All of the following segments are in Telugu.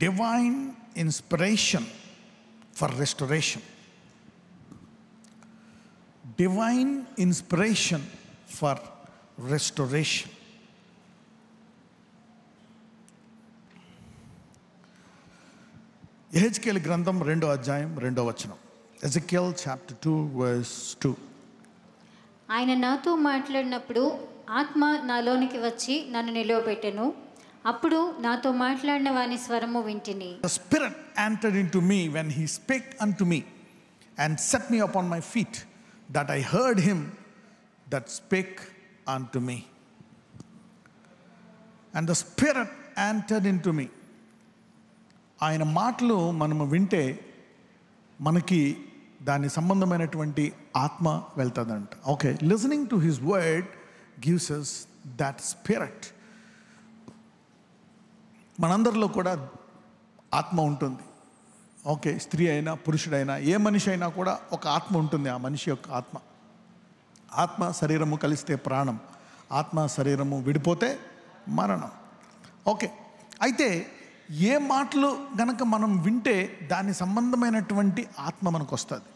divine inspiration for restoration. Divine inspiration for restoration. యెహెజ్కేలు గ్రంథం 2వ అధ్యాయం 2వ వచనం. Ezekiel chapter 2 verse 2. ఆయన నాతో మాట్లాడినప్పుడు ఆత్మ నాలోనికి వచ్చి నన్ను నిలవబెట్టెను. అప్పుడు నాతో మాట్లాడిన వాని స్వరము వింటిని. The Spirit entered into me when he spake unto me and set me upon my feet, that I heard him that spake unto me. And the Spirit entered into me. ఆయన మాటలు మనము వింటే మనకి దాని సంబంధమైనటువంటి ఆత్మ వెళ్తుందంట. Okay, listening to his word gives us that spirit. మనందరిలో కూడా ఆత్మ ఉంటుంది. ఓకే, స్త్రీ అయినా పురుషుడైనా ఏ మనిషి అయినా కూడా ఒక ఆత్మ ఉంటుంది. ఆ మనిషి యొక్క ఆత్మ. ఆత్మ శరీరము కలిస్తే ప్రాణం, ఆత్మ శరీరము విడిపోతే మరణం. ఓకే, అయితే ఏ మాటలు గనక మనం వింటే దాని సంబంధమైనటువంటి ఆత్మ మనకు వస్తుంది.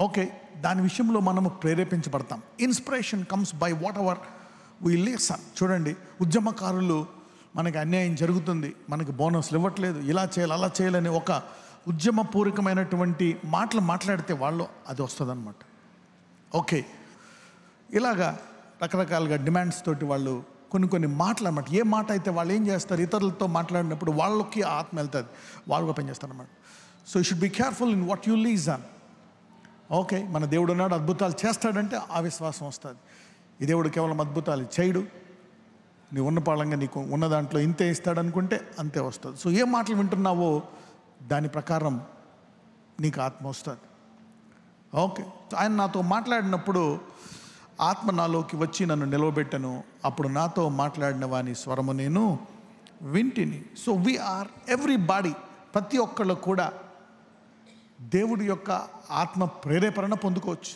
ఓకే, దాని విషయంలో మనము ప్రేరేపించబడతాం. Inspiration comes by whatever we listen. చూడండి, ఉద్యమకారులు మనకి అన్యాయం జరుగుతుంది, మనకి బోనస్లు ఇవ్వట్లేదు, ఇలా చేయాలి అలా చేయాలని ఒక ఉద్యమపూర్వకమైనటువంటి మాటలు మాట్లాడితే వాళ్ళు అది వస్తుంది అన్నమాట. ఓకే, ఇలాగా రకరకాలుగా డిమాండ్స్ తోటి వాళ్ళు కొన్ని మాటలు అన్నమాట. ఏ మాట అయితే వాళ్ళు ఏం చేస్తారు, ఇతరులతో మాట్లాడినప్పుడు వాళ్ళకి ఆత్మ వెళ్తుంది, వాళ్ళు పని చేస్తారు అన్నమాట. So you should be careful in what you listen. Okay, మన దేవుడు ఉన్నాడు, అద్భుతాలు చేస్తాడంటే ఆ విశ్వాసం వస్తుంది. ఈ దేవుడు కేవలం అద్భుతాలు చేయడు, నీ ఉన్న పాలంగా నీకు ఉన్న దాంట్లో ఇంతే ఇస్తాడనుకుంటే అంతే వస్తుంది. సో ఏ మాటలు వింటున్నావో దాని ప్రకారం నీకు ఆత్మ వస్తుంది. ఓకే, ఆయన నాతో మాట్లాడినప్పుడు ఆత్మ నాలోకి వచ్చి నన్ను నిలవబెట్టను. అప్పుడు నాతో మాట్లాడిన వాని స్వరము నేను వింటిని. సో వీఆర్ ఎవ్రీబాడీ, ప్రతి ఒక్కళ్ళు కూడా దేవుడి యొక్క ఆత్మ ప్రేరేపణ పొందుకోవచ్చు.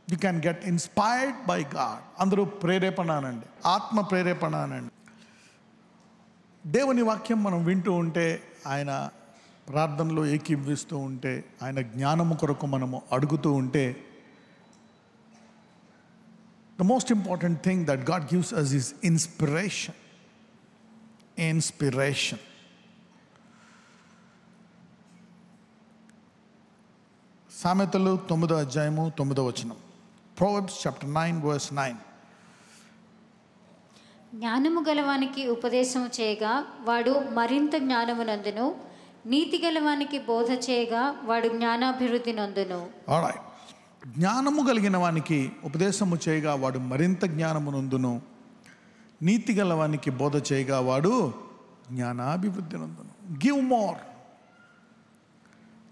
You can get inspired by God. అందరూ ప్రేరేపణ అనండి, ఆత్మ ప్రేరేపణ అనండి. దేవుని వాక్యం మనం వింటూ ఉంటే, ఆయన ప్రార్థనలో ఏకీభవిస్తూ ఉంటే, ఆయన జ్ఞానము కొరకు మనము అడుగుతూ ఉంటే, the most important thing that God gives us is inspiration. Inspiration. సామెతలు 9వ అధ్యాయము 9వ వచనం. Proverbs chapter 9 verse 9. జ్ఞానము గలవానికి ఉపదేశము చేయగా వాడు మరింత జ్ఞానమునందును, నీతి గలవానికి బోధ చేయగా వాడు జ్ఞానాభివృద్ధి నందును. All right. జ్ఞానము కలిగిన వానికి ఉపదేశము చేయగా వాడు మరింత జ్ఞానము నందును, నీతి గలవానికి బోధ చేయగా వాడు జ్ఞానాభివృద్ధి నందును. Give more.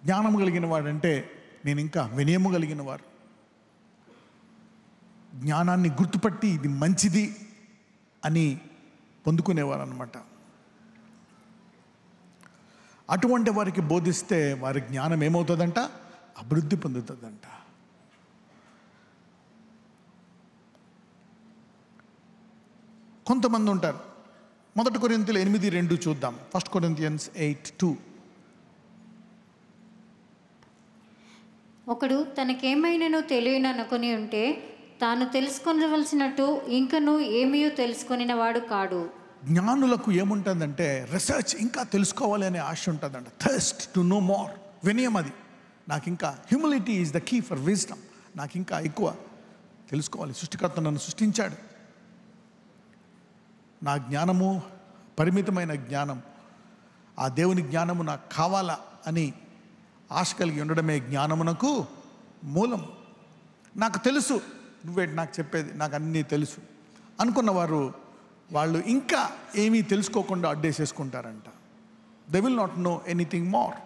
జ్ఞానము కలిగిన వాడంటే నేను ఇంకా వినయము కలిగిన వారు, జ్ఞానాన్ని గుర్తుపట్టి ఇది మంచిది అని పొందుకునేవారు అన్నమాట. అటువంటి వారికి బోధిస్తే వారి జ్ఞానం ఏమవుతుందంట, అభివృద్ధి పొందుతుందంట. కొంతమంది ఉంటారు. 1 కొరింథీయులు 8:2 చూద్దాం. 1 Corinthians 8:2. ఒకడు తనకేమైనానో తెలియననుకొని ఉంటే తాను తెలుసుకొనవలసినట్టు ఇంకను ఏమీ తెలుసుకొనిన వాడు కాడు. జ్ఞానులకు ఏముంటుందంటే రీసెర్చ్, ఇంకా తెలుసుకోవాలి అనే ఆశ ఉంటుందంట. Thirst to know more. వినయం అది. నాకు ఇంకా humility is the key for wisdom. నాకు ఇంకా ఎక్కువ తెలుసుకోవాలి. సృష్టికర్త నన్ను సృష్టించాడు, నా జ్ఞానము పరిమితమైన జ్ఞానం, ఆ దేవుని జ్ఞానము నాకు కావాలా అని ఆశ కలిగి ఉండడమే జ్ఞానమునకు మూలం. నాకు తెలుసు, నువ్వేంటి నాకు చెప్పేది, నాకు అన్నీ తెలుసు అనుకున్నవారు వాళ్ళు ఇంకా ఏమీ తెలుసుకోకుండా అడ్డేసేసుకుంటారంట. They will not know anything more.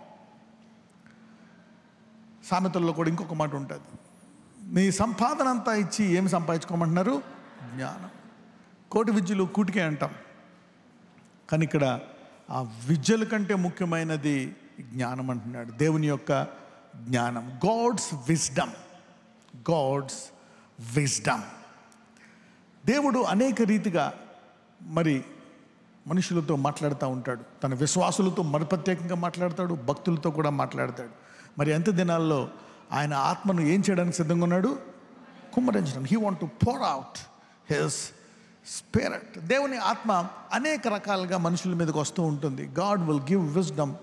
సామెతల్లో కూడా ఇంకొక మాట ఉంటుంది, నీ సంపాదన అంతా ఇచ్చి ఏమి సంపాదించుకోమంటున్నారు, జ్ఞానం. కోటి విద్యలు కూటికే అంటాం, కానీ ఇక్కడ ఆ విద్యల కంటే ముఖ్యమైనది జ్ఞానం అంటున్నాడు. దేవుని యొక్క జ్ఞానం, గాడ్స్ విజ్డమ్. God's wisdom. దేవుడు అనేక రీతిగా మరి మనుషులతో మాట్లాడుతూ ఉంటాడు, తన విశ్వాసులతో మరి ప్రత్యేకంగా మాట్లాడతాడు, భక్తులతో కూడా మాట్లాడతాడు. మరి అంత దినాల్లో ఆయన ఆత్మను ఏం చేయడానికి సిద్ధంగా ఉన్నాడు? కుమ్మరించడం. He want to pour out his spirit. దేవుని ఆత్మ అనేక రకాలుగా మనుషుల మీదకి వస్తూ ఉంటుంది. God will give wisdom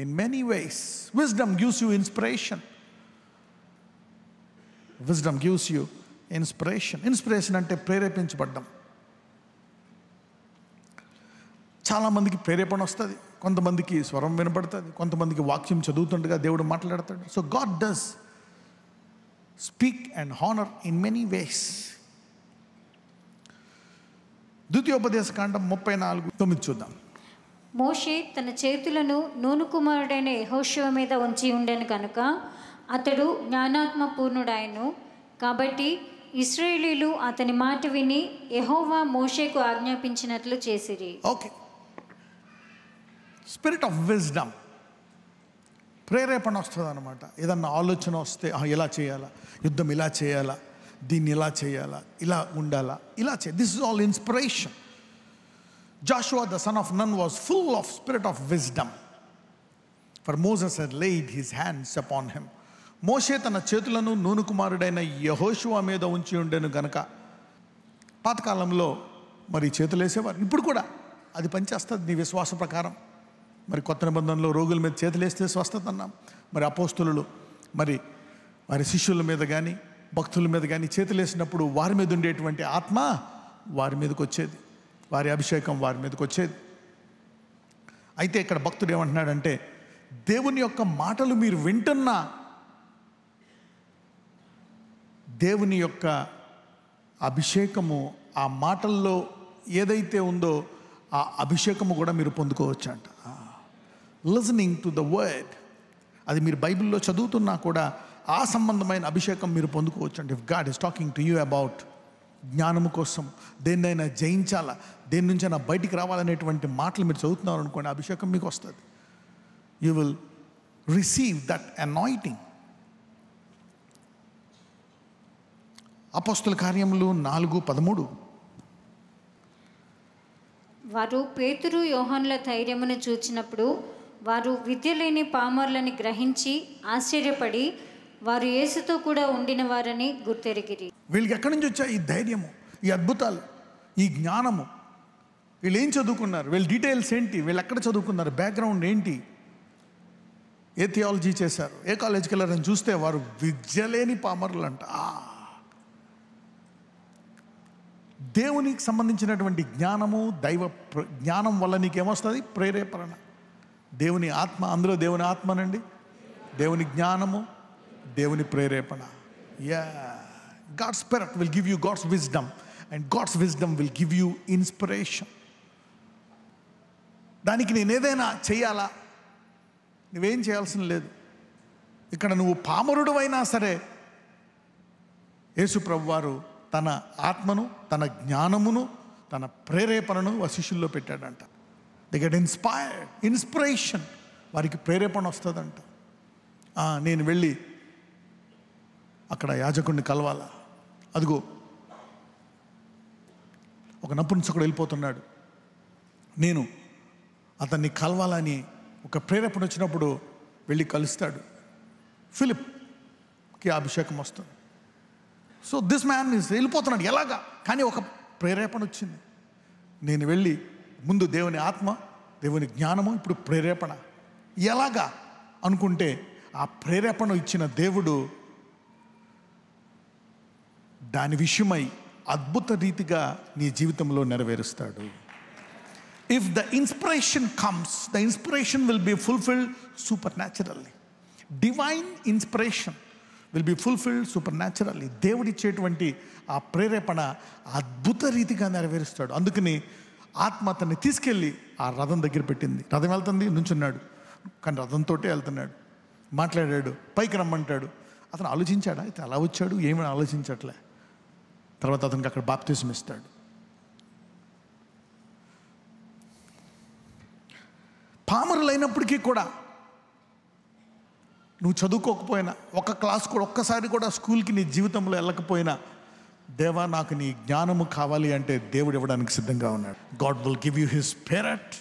in many ways. Wisdom gives you inspiration. Wisdom gives you inspiration. Inspiration అంటే ప్రేరేపించబడ్డం. చాలామందికి ప్రేరేపణ వస్తుంది, కొంతమందికి స్వరం వినపడుతుంది, కొంతమందికి వాక్యం చదువుతుండగా దేవుడు మాట్లాడతాడు. So God does speak and honour in many వేస్. ద్వితీయోపదేశకాండం 34:9 చూద్దాం. మోషే తన చేతులను నూను కుమారుడైన యెహోషువ మీద ఉంచి ఉండెను కనుక అతడు జ్ఞానాత్మ పూర్ణుడాయను. కాబట్టి ఇశ్రాయేలీయులు అతని మాట విని యెహోవా మోషేకు ఆజ్ఞాపించినట్లు చేసిరి. ఓకే, స్పిరిట్ ఆఫ్ విజ్డమ్, ప్రేరేపణ వస్తుంది అనమాట. ఏదన్నా ఆలోచన వస్తే ఇలా చేయాలా, యుద్ధం ఇలా చేయాలా, దీన్ని ఇలా చేయాలా, ఇలా ఉండాలా, ఇలా this is all inspiration. Joshua the son of Nun was full of spirit of wisdom, for Moses had laid his hands upon him. మోషే తన చేతులను నూను కుమారుడైన యెహోషువ మీద ఉంచి ఉండెను గనక. పాతకాలంలో మరి చేతులు వేసేవారు, ఇప్పుడు కూడా అది పనిచేస్తుంది నీ విశ్వాస ప్రకారం. మరి కొత్త నిబంధనలో రోగుల మీద చేతులు వేస్తే స్వస్థత అన్నాం. మరి అపోస్తులు మరి వారి శిష్యుల మీద కానీ భక్తుల మీద కానీ చేతులు వేసినప్పుడు వారి మీద ఉండేటువంటి ఆత్మ వారి మీదకి వచ్చేది, వారి అభిషేకం వారి మీదకి వచ్చేది. అయితే ఇక్కడ భక్తుడు ఏమంటున్నాడంటే, దేవుని యొక్క మాటలు మీరు వింటున్నా దేవుని యొక్క అభిషేకము ఆ మాటల్లో ఏదైతే ఉందో ఆ అభిషేకము కూడా మీరు పొందుకోవచ్చు అంట. లిజనింగ్ టు ద వర్డ్, అది మీరు బైబిల్లో చదువుతున్నా కూడా ఆ సంబంధమైన అభిషేకం మీరు పొందుకోవచ్చు అంట. If God is talking to you about జ్ఞానము కోసం, దేన్నైనా జయించాలా, దేని నుంచైనా బయటికి రావాలనేటువంటి మాటలు మీరు చదువుతున్నారు అనుకోండి, అభిషేకం మీకు వస్తుంది. You will receive that anointing. అపోస్తుల కార్యములు 4:13. వారు పేతురు యోహానుల ధైర్యమును చూచినప్పుడు వారు విద్య లేని పామరులని గ్రహించి ఆశ్చర్యపడి వారు యేసుతో కూడా ఉండిన వారని గుర్తెరిగిరి. వీళ్ళకి ఎక్కడి నుంచి వచ్చాయి ఈ ధైర్యము, ఈ అద్భుతాలు, ఈ జ్ఞానము? వీళ్ళు ఏం చదువుకున్నారు? వీళ్ళ డీటెయిల్స్ ఏంటి? వీళ్ళు ఎక్కడ చదువుకున్నారు? బ్యాక్గ్రౌండ్ ఏంటి? ఏ థియాలజీ చేశారు? ఏ కాలేజీకి వెళ్ళారని చూస్తే వారు విద్య లేని పామరులు అంట. దేవునికి సంబంధించినటువంటి జ్ఞానము, దైవ జ్ఞానం వల్ల నీకేమొస్తుంది? ప్రేరేపణ. దేవుని ఆత్మ, అందులో దేవుని ఆత్మనండి, దేవుని జ్ఞానము, దేవుని ప్రేరేపణ. God's spirit will give you God's wisdom, and God's wisdom will give you inspiration. దానికి నేను ఏదైనా చేయాలా? నువ్వేం చేయాల్సిన లేదు. ఇక్కడ నువ్వు పామరుడు అయినా సరే యేసు ప్రభువు వారు తన ఆత్మను, తన జ్ఞానమును, తన ప్రేరేపణను శిష్యుల్లో పెట్టాడంట. They get inspired. ఇన్స్పిరేషన్, వారికి ప్రేరేపణ వస్తుందంట. నేను వెళ్ళి అక్కడ యాజకుడిని కలవాలా, అదిగో ఒక నపుంసకుడు వెళ్ళిపోతున్నాడు, నేను అతన్ని కలవాలని ఒక ప్రేరేపణ వచ్చినప్పుడు వెళ్ళి కలుస్తాడు. ఫిలిప్కి అభిషేకం వస్తుంది. సో దిస్ మ్యాన్ వెళ్ళిపోతున్నాడు ఎలాగా, కానీ ఒక ప్రేరేపణ వచ్చింది. నేను వెళ్ళి ముందు దేవుని ఆత్మ, దేవుని జ్ఞానము, ఇప్పుడు ప్రేరేపణ ఎలాగా అనుకుంటే ఆ ప్రేరేపణ ఇచ్చిన దేవుడు దాని విషయమై అద్భుత రీతిగా నీ జీవితంలో నెరవేరుస్తాడు. If the inspiration comes, the inspiration will be fulfilled supernaturally. Divine inspiration will be fulfilled supernaturally. దేవుడిచ్చేటువంటి ఆ ప్రేరేపణ అద్భుత రీతిగా నెరవేరుస్తాడు. అందుకని ఆత్మ అతన్ని తీసుకెళ్ళి ఆ రథం దగ్గర పెట్టింది. రథం వెళ్తుంది, నుంచున్నాడు, కానీ రథంతో వెళ్తున్నాడు. మాట్లాడాడు, పైకి రమ్మంటాడు. అతను ఆలోచించాడా? అయితే అలా వచ్చాడు, ఏమీ ఆలోచించట్లే. తర్వాత అతనికి అక్కడ బాప్తిజం ఇస్తాడు. పామరులైనప్పటికీ కూడా, నువ్వు చదువుకోకపోయినా, ఒక క్లాస్ కూడా ఒక్కసారి కూడా స్కూల్కి నీ జీవితంలో వెళ్ళకపోయినా, దేవా నాకు నీ జ్ఞానము కావాలి అంటే దేవుడు ఇవ్వడానికి సిద్ధంగా ఉన్నాడు. God will give you his spirit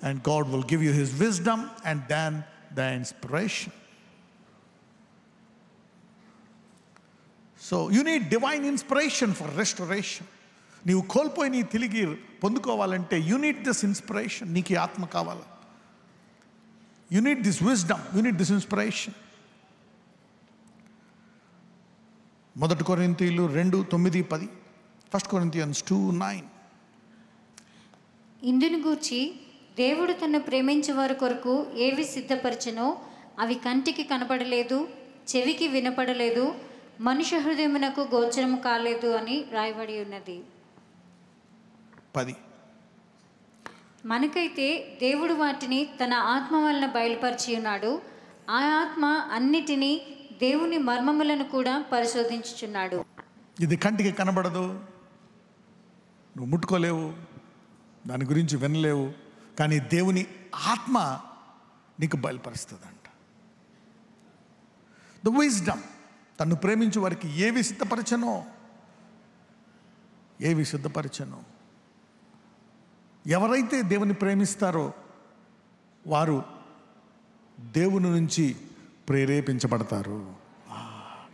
and God will give you his wisdom and then the inspiration. So you need divine inspiration for restoration. నీవు కోల్పోయి నీ తిరిగి పొందుకోవాలంటే యు నీడ్ దిస్ ఇన్స్పిరేషన్. నీకు ఈ ఆత్మ కావాలి. You need this wisdom, you need this inspiration. 1 కొరింథీయులు 2:9-10, 1 Corinthians 2:9. ఇందును గూర్చి దేవుడు తన్ను ప్రేమించే వారి కొరకు ఏవి సిద్ధపరచెనో అవి కంటికి కనపడలేదు, చెవికి వినపడలేదు, మనుష్య హృదయమునకు గోచరము కాలేదు అని రాయబడి ఉన్నది. 10. మనకైతే దేవుడు వాటిని తన ఆత్మ వలన బయలుపరిచి ఉన్నాడు. ఆ ఆత్మ అన్నిటినీ, దేవుని మర్మములను కూడా పరిశోధించుచున్నాడు. ఇది కంటికి కనబడదు, నువ్వు ముట్టుకోలేవు, దాని గురించి వినలేవు, కానీ దేవుని ఆత్మ నీకు బయలుపరుస్తుందంట. The wisdom. తను ప్రేమించే వారికి ఏవి సిద్ధపరచనో. ఎవరైతే దేవుని ప్రేమిస్తారో వారు దేవుని నుంచి ప్రేరేపించబడతారు.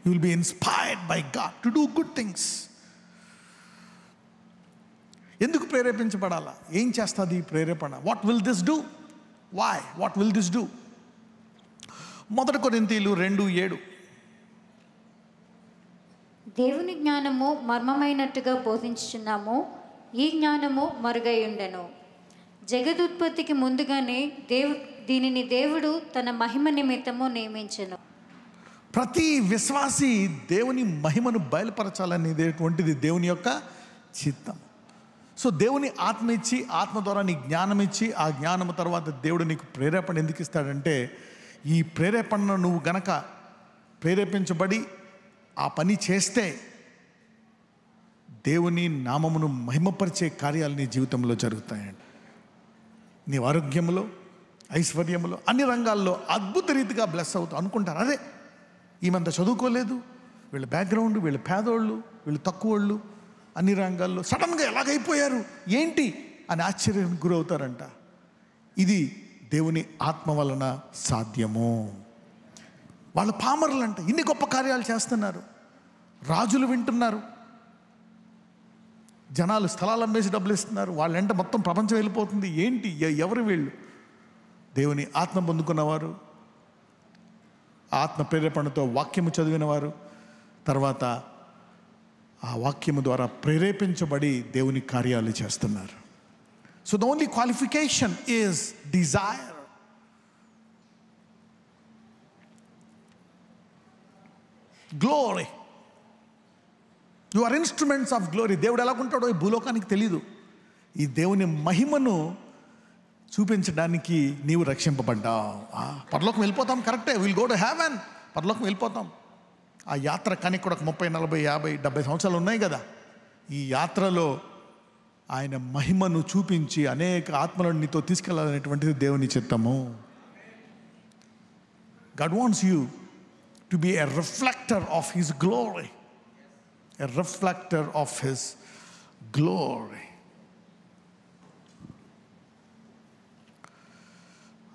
You will be inspired by God to do good things. ఎందుకు ప్రేరేపించబడాలా? ఏం చేస్తుంది ఈ ప్రేరేపణ? What will this do? Why? What will this do? 1 కొరింథీయులు 2:7. దేవుని జ్ఞానము మర్మమైనట్టుగా బోధించుచున్నాము, ఈ జ్ఞానము మరుగై ఉండెను. జగదుత్పత్తికి ముందుగానే దీనిని దేవుడు తన మహిమ నిమిత్తము నియమించెను. ప్రతి విశ్వాసి దేవుని మహిమను బయలుపరచాలనేటువంటిది దేవుని యొక్క చిత్తం. సో దేవుని ఆత్మ ఇచ్చి, ఆత్మ ద్వారా నీ జ్ఞానం ఇచ్చి, ఆ జ్ఞానము తర్వాత దేవుడు నీకు ప్రేరేపణ ఎందుకు ఇస్తాడంటే, ఈ ప్రేరేపణను నువ్వు గనక ప్రేరేపించబడి ఆ పని చేస్తే దేవుని నామమును మహిమపరిచే కార్యాలు నీ జీవితంలో జరుగుతాయండి. నీ ఆరోగ్యంలో, ఐశ్వర్యంలో, అన్ని రంగాల్లో అద్భుత రీతిగా బ్లెస్ అవుతావు. అనుకుంటారు, అదే ఈమంత చదువుకోలేదు, వీళ్ళ బ్యాక్గ్రౌండ్, వీళ్ళ పేదోళ్ళు, వీళ్ళు తక్కువోళ్ళు, అన్ని రంగాల్లో సడన్గా ఎలాగైపోయారు ఏంటి అని ఆశ్చర్యానికి గురవుతారంట. ఇది దేవుని ఆత్మ వలన సాధ్యము. వాళ్ళ పామరులంట ఇన్ని గొప్ప కార్యాలు చేస్తున్నారు, రాజులు వింటున్నారు, జనాలు స్థలాలు అమ్మేసి డబ్బులు ఇస్తున్నారు, వాళ్ళంట మొత్తం ప్రపంచం వెళ్ళిపోతుంది. ఏంటి, ఎవరు వీళ్ళు? దేవుని ఆత్మ పొందుకున్నవారు, ఆత్మ ప్రేరేపణతో వాక్యము చదివినవారు, తర్వాత ఆ వాక్యము ద్వారా ప్రేరేపించబడి దేవుని కార్యాలు చేస్తున్నారు. So the only qualification is desire. Glory. You are instruments of glory. దేవుడు ఎలాగుంటాడో ఈ భూలోకానికి తెలీదు. ఈ దేవుని మహిమను చూపించడానికి నీవు రక్షింపబడ్డావు. పరలోకం వెళ్ళిపోతాం, కరెక్టే, విల్ గో టు హెవెన్. పరలోకం వెళ్ళిపోతాం. ఆ యాత్ర కానీ కూడా 30, 40, 50, 70 సంవత్సరాలు ఉన్నాయి కదా. ఈ యాత్రలో ఆయన మహిమను చూపించి అనేక ఆత్మలను నీతో తీసుకెళ్లాలనేటువంటిది దేవుని చిత్తము. God wants you to be a reflector of his glory. A reflector of his glory.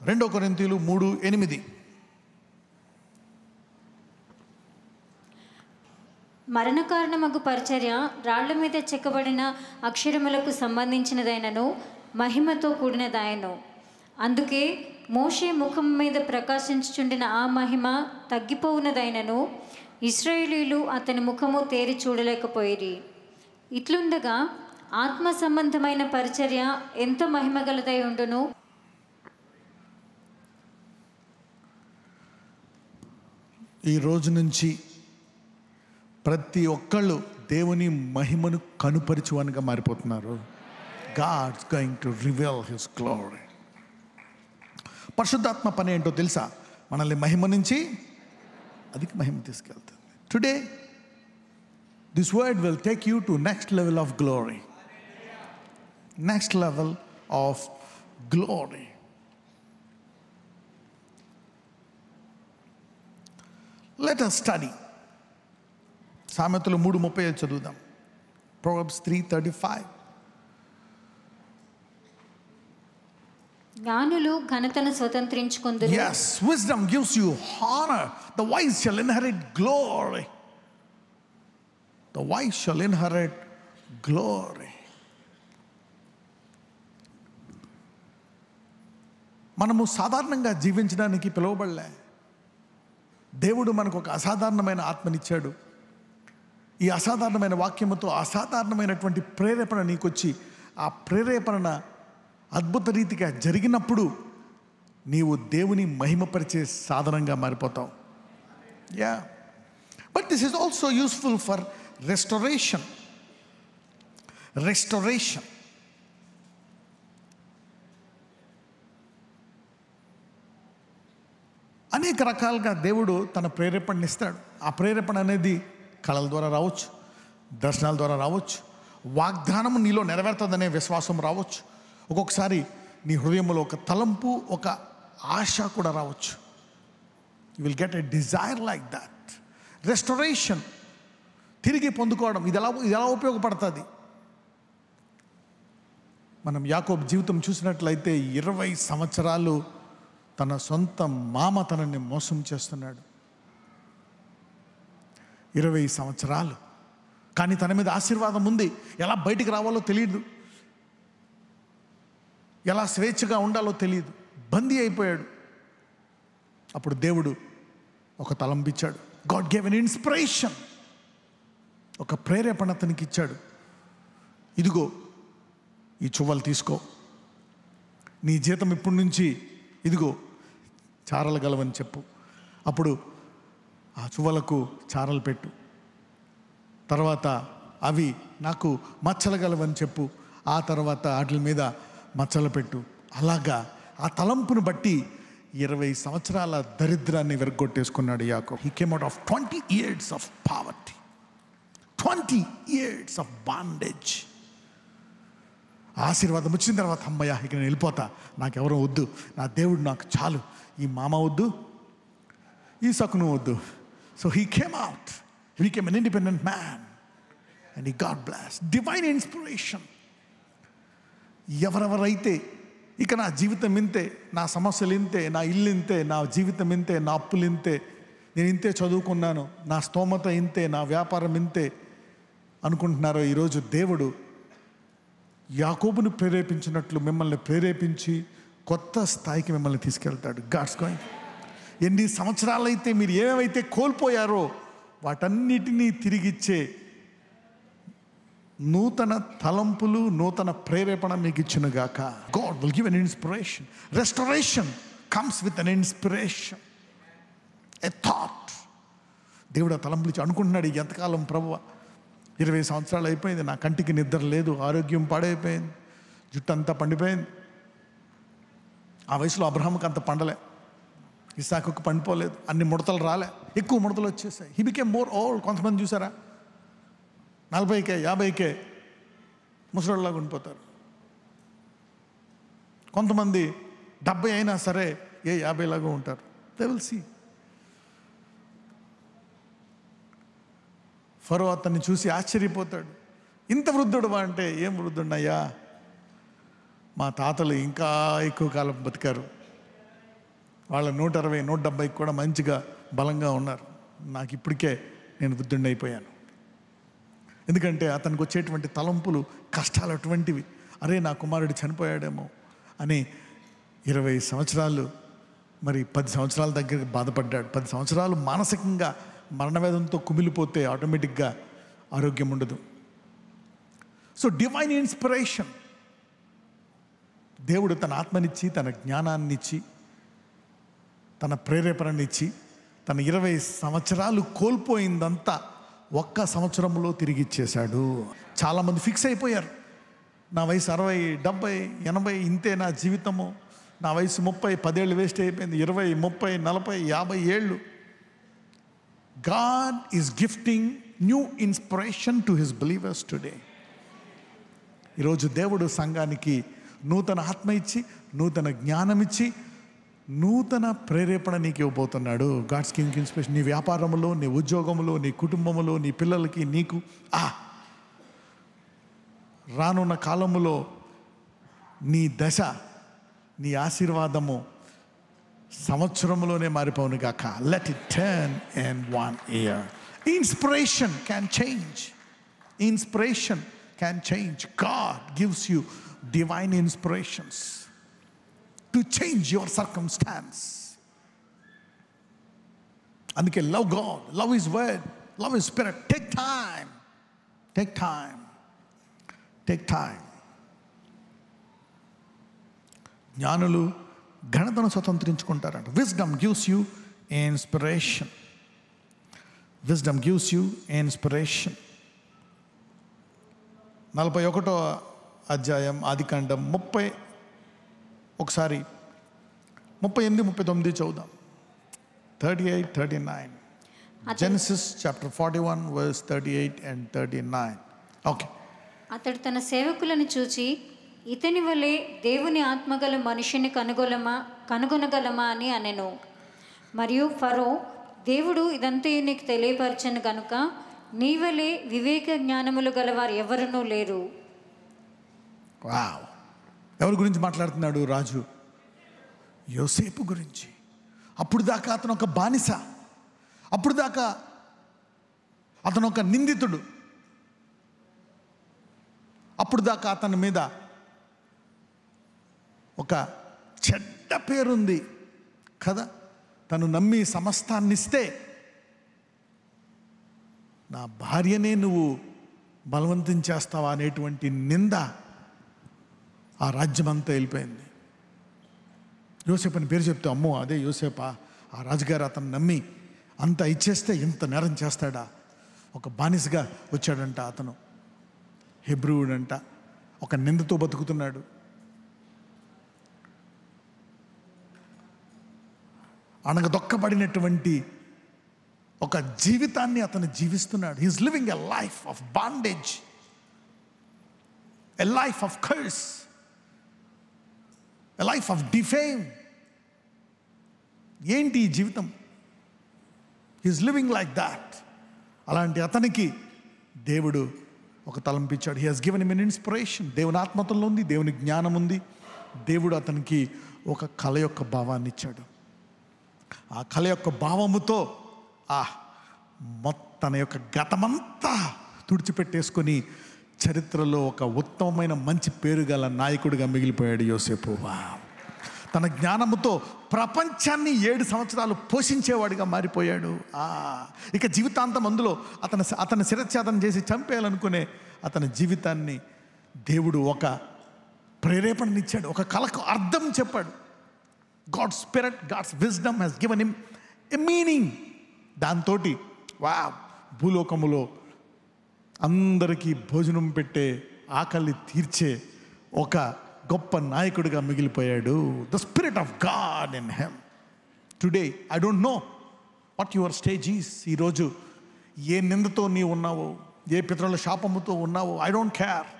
2 కొరింథీయులు 3:8. మరణ కారణమగు పరిచర్య రాళ్ల మీద చెక్కబడిన అక్షరములకు సంబంధించినదైనను మహిమతో కూడినదాయను. అందుకే మోషే ముఖం మీద ప్రకాశించుచుండిన ఆ మహిమ తగ్గిపోవునదైనను ఇశ్రాయేలీయులు అతని ముఖము తేరి చూడలేకపోయిరి. ఇట్లుండగా ఆత్మ సంబంధమైన పరిచర్య ఎంత మహిమగలదై ఉండును. ఈ రోజు నుంచి ప్రతి ఒక్కళ్ళు దేవుని మహిమను కనుపరిచువానిగా మారిపోతున్నారు. God's going to reveal his glory. పరిశుద్ధాత్మ పని ఏంటో తెలుసా? మనల్ని మహిమ నుంచి అధిక మహిమ తీసుకెళ్తుంది. Today this word will take you to next level of glory. Next level of glory. Let us study సామెతలు 3:35 చదువుదాం. Proverbs 3:35. జ్ఞానులు ఘనతను స్వతంత్రించుకొందురు. Yes, wisdom gives you honor. The wise shall inherit glory. The wise shall inherit glory. మనము సాధారణంగా జీవించడానికి పిలువబడలే. దేవుడు మనకు ఒక అసాధారణమైన ఆత్మనిచ్చాడు. ఈ అసాధారణమైన వాక్యముతో అసాధారణమైనటువంటి ప్రేరేపణ నీకొచ్చి, ఆ ప్రేరేపణ అద్భుత రీతిగా జరిగినప్పుడు నీవు దేవుని మహిమపరిచే సాధనంగా మారిపోతావు. Yeah, but this is also useful for restoration. అనేక రకాలుగా దేవుడు తన ప్రేరేపణని ఇస్తాడు. ఆ ప్రేరేపణ అనేది కళల ద్వారా రావచ్చు, దర్శనాల ద్వారా రావచ్చు, వాగ్దానం నీలో నెరవేరుతుందనే విశ్వాసం రావచ్చు, ఒక్కొక్కసారి నీ హృదయంలో ఒక తలంపు, ఒక ఆశ కూడా రావచ్చు. You will get a desire like that. Restoration, తిరిగి పొందుకోవడం, ఇది ఎలా ఉపయోగపడుతుంది? మనం యాకోబు జీవితం చూసినట్లయితే 20 సంవత్సరాలు తన సొంత మామ తనని మోసం చేస్తున్నాడు. 20 సంవత్సరాలు. కానీ తన మీద ఆశీర్వాదం ఉంది. ఎలా బయటికి రావాలో తెలియదు, ఎలా స్వేచ్ఛగా ఉండాలో తెలియదు, బందీ అయిపోయాడు. అప్పుడు దేవుడు ఒక తలంపిచ్చాడు. God gave an inspiration. ఒక ప్రేరేపణ అతనికి ఇచ్చాడు. ఇదిగో ఈ చువ్వలు తీసుకో, నీ జీతం ఇప్పటి నుంచి ఇదిగో చారలు గలవని చెప్పు. అప్పుడు ఆ చువ్వలకు చారలు పెట్టు. తర్వాత అవి నాకు మచ్చలు గలవని చెప్పు. ఆ తర్వాత వాటి మీద మచ్చలు పెట్టు. అలాగా ఆ తలంపును బట్టి 20 సంవత్సరాల దరిద్రాన్ని వెరగొట్టేసుకున్నాడు యాకోబు. He came out of 20 years of poverty, 20 years of bondage. ఆశీర్వాదం వచ్చిన తర్వాత అమ్మయ్య ఇక నేను వెళ్ళిపోతా, నాకెవరో వద్దు, నా దేవుడు నాకు చాలు, ఈ మామ వద్దు, ఈ సకును వద్దు. So he came out, he became N independent man and he got blessed. Divine inspiration. ఎవరెవరైతే ఇక నా జీవితం ఇంతే, నా సమస్యలు ఇంతే, నా ఇల్లు ఇంతే, నా జీవితం ఇంతే, నా అప్పులు ఇంతే, నేను ఇంతే చదువుకున్నాను, నా స్తోమత ఇంతే, నా వ్యాపారం ఇంతే అనుకుంటున్నారో, ఈరోజు దేవుడు యాకోబును ప్రేరేపించినట్లు మిమ్మల్ని ప్రేరేపించి కొత్త స్థాయికి మిమ్మల్ని తీసుకెళ్తాడు. God's going. ఎన్ని సంవత్సరాలైతే మీరు ఏమేమైతే కోల్పోయారో వాటన్నిటినీ తిరిగిచ్చే నూతన తలంపులు, నూతన ప్రేరేపణ మీకు ఇచ్చునుగాక. God will give an inspiration. Restoration comes with an inspiration, a thought. దేవుడు ఆ తలంపులు ఇచ్చి అనుకుంటున్నాడు, ఎంతకాలం ప్రభువా, 20 సంవత్సరాలు అయిపోయింది, నా కంటికి నిద్ర లేదు, ఆరోగ్యం పాడైపోయింది, జుట్టు అంతా పండిపోయింది. ఆ వయసులో అబ్రహాంకి అంత పండలే, ఇస్సాకుకు పండిపోలేదు, అన్ని ముడతలు రాలే, ఎక్కువ ముడతలు వచ్చేసాయి. He became more old. కొంతమంది చూసారా 40కే 50కే ముసలిలాగా ఉండిపోతారు. కొంతమంది 70 అయినా సరే 50 లాగా ఉంటారు. They will see. ఫరో అతన్ని చూసి ఆశ్చర్యపోతాడు. ఇంత వృద్ధుడు అంటే, ఏం వృద్ధుడయ్యా, మా తాతలు ఇంకా ఎక్కువ కాలం బతికారు, వాళ్ళ 160, 170 కూడా మంచిగా బలంగా ఉన్నారు, నాకు ఇప్పటికే నేను వృద్ధుడిని అయిపోయాను. ఎందుకంటే అతనికి వచ్చేటువంటి తలంపులు, కష్టాలు అటువంటివి. అరే నా కుమారుడు చనిపోయాడేమో అని 20 సంవత్సరాలు, మరి 10 సంవత్సరాల దగ్గర బాధపడ్డాడు. 10 సంవత్సరాలు మానసికంగా మరణవేదంతో కుమిలిపోతే ఆటోమేటిక్గా ఆరోగ్యం ఉండదు. So divine inspiration. దేవుడు తన ఆత్మనిచ్చి, తన జ్ఞానాన్నిచ్చి, తన ప్రేరేపణనిచ్చి, తన 20 సంవత్సరాలు కోల్పోయిందంతా 1 సంవత్సరంలో తిరిగి ఇచ్చేశాడు. చాలామంది ఫిక్స్ అయిపోయారు, నా వయసు 60, 70, 80 ఇంతే నా జీవితము, నా వయసు 30, 10 ఏళ్ళు వేస్ట్ అయిపోయింది, 20, 30, 40, 50 ఏళ్ళు. God is gifting new inspiration to his believers today. ఈరోజు దేవుడు సంఘానికి నూతన ఆత్మ ఇచ్చి, నూతన జ్ఞానం ఇచ్చి, నూతన ప్రేరేపణ నీకు ఇవ్వబోతున్నాడు. God's king inspiration. నీ వ్యాపారంలో, నీ ఉద్యోగంలో, నీ కుటుంబంలో, నీ పిల్లలకి, నీకు రానున్న కాలములో నీ దశ, నీ ఆశీర్వాదము సంవత్సరంలోనే మారిపోను గాక. Let it turn in 1 year. Inspiration can change. Inspiration can change. God gives you divine inspirations to change your circumstance. అందుకే love God, love His word, love His spirit. Take time. Take time. Take time. జ్ఞానులు ఘనతను స్వతంత్రించుకుంటారంట. Wisdom gives you inspiration. Wisdom gives you inspiration. 41వ అధ్యాయం ఆదికాండం 30 ఒకసారి 38, 39 చదువుదాం. 38, 39. Genesis chapter 41 verse 38 and 39. Okay. అతడు తన సేవకులను చూచి, ఇతని వలె దేవుని ఆత్మగల మనిషిని కనుగొనగలమా అని అనెను. మరియు ఫరో, దేవుడు ఇదంతా నీకు తెలియపరచను గనుక నీ వలె వివేక జ్ఞానములు గలవారు ఎవరునూ లేరు. వావ్. ఎవరి గురించి మాట్లాడుతున్నాడు రాజు? యోసేపు గురించి. అప్పుడు దాకా అతను ఒక బానిస, అప్పుడు దాకా అతను ఒక నిందితుడు, అప్పుడు దాకా అతని మీద ఒక చెడ్డ పేరుంది కదా. తను నమ్మి సమస్తాన్ని ఇస్తే, నా భార్యనే నువ్వు బలవంతం చేస్తావా అనేటువంటి నింద ఆ రాజ్యమంతా వెళ్ళిపోయింది. యోసేపు అని పేరు చెప్తే, అమ్మో అదే యోసేపా, ఆ రాజుగారు అతను నమ్మి అంత ఇచ్చేస్తే ఇంత నేరం చేస్తాడా? ఒక బానిసగా వచ్చాడంట అతను, హెబ్రూడంట, ఒక నిందతో బతుకుతున్నాడు. అణగదొక్కబడినటువంటి ఒక జీవితాన్ని అతను జీవిస్తున్నాడు. He is living a life of bondage, a life of curse, a life of defame. ఏంటి ఈ జీవితం? He is living like that. అలాంటి అతనికి దేవుడు ఒక తలంపించాడు. He has given him an inspiration. దేవుని ఆత్మతలో ఉంది, దేవుని జ్ఞానం ఉంది. దేవుడు అతనికి ఒక కళ యొక్క భావాన్ని ఇచ్చాడు. ఆ కళ యొక్క భావముతో తన యొక్క గతమంతా తుడిచిపెట్టేసుకొని చరిత్రలో ఒక ఉత్తమమైన మంచి పేరు గల నాయకుడిగా మిగిలిపోయాడు యోసేపు. తన జ్ఞానముతో ప్రపంచాన్ని 7 సంవత్సరాలు పోషించేవాడిగా మారిపోయాడు. ఇక జీవితాంతం అందులో అతని శిరచ్ఛేదన చేసి చంపేయాలనుకునే అతని జీవితాన్ని దేవుడు ఒక ప్రేరేపణనిచ్చాడు, ఒక కళకు అర్థం చెప్పాడు. God's spirit, God's wisdom he's given him a meaning. దాంతో భూలోకములో అందరికీ భోజనం పెట్టే, ఆకలి తీర్చే ఒక గొప్ప నాయకుడిగా మిగిలిపోయాడు. The spirit of God in him. Today I don't know what your stage is. ఈరోజు ఏ నిందతో నీవు ఉన్నావో, ఏ పితరుల శాపముతో ఉన్నావో, I don't care.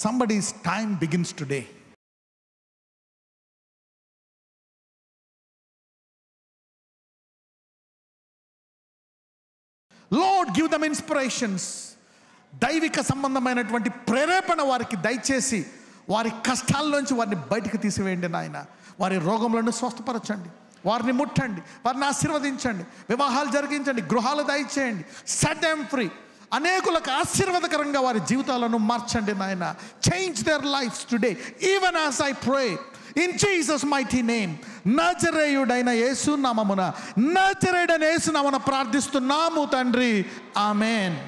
Somebody's time begins today. Lord, give them inspirations. దైవిక సంబంధమైనటువంటి ప్రేరేపణ వారికి దయచేసి వారి కష్టాల్లోంచి వారిని బయటకు తీసివేయండి నాయన. వారి రోగములను స్వస్థపరచండి, వారిని ముట్టండి, వారిని ఆశీర్వదించండి, వివాహాలు జరిగించండి, గృహాలు దయచేయండి. Set them free. అనేకులకు ఆశీర్వాదకరంగా వారి జీవితాలను మార్చండి నాయన. Change their lifes today even as I pray in Jesus mighty name. నజరేయుడైన యేసు నామమున, నజరేయుడైన యేసు నామమున ప్రార్థిస్తున్నాము తండ్రి. ఆమేన్.